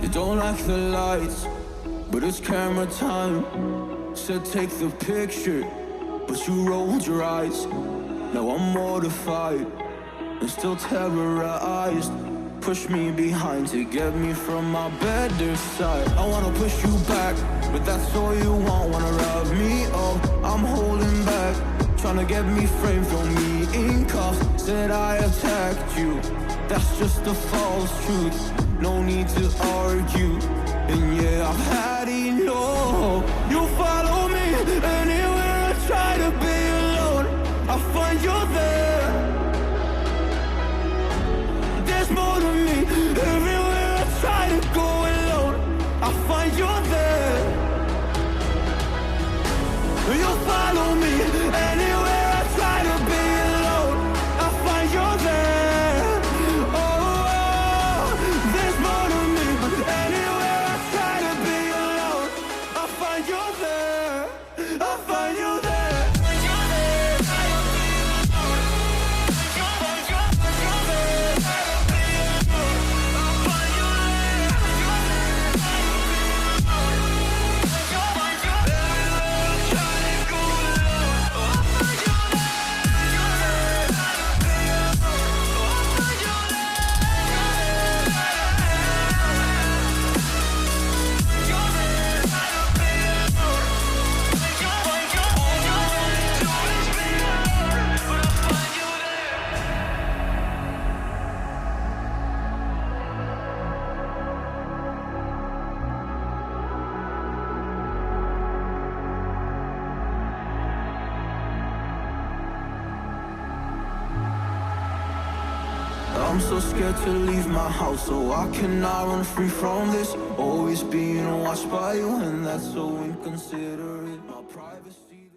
You don't like the lights, but it's camera time. Said take the picture, but you rolled your eyes. Now I'm mortified and still terrorized. Push me behind to get me from my better side. I wanna push you back, but that's all you want. Wanna wrap me up, I'm holding back. Tryna get me framed, throw me in cuffs. Said I attacked you, that's just a false truth. No need to argue, and yeah, I've had enough. You follow me anywhere I try to be alone, I find you there. There's more to me. Everywhere I try to go alone, I find you there. You follow me anywhere I try to be alone, I find you there. Oh, there's more to me. Anywhere I try to be alone, I find you there. I find you there. I'm so scared to leave my house, so I cannot run free from this. Always being watched by you, and that's so inconsiderate. My privacy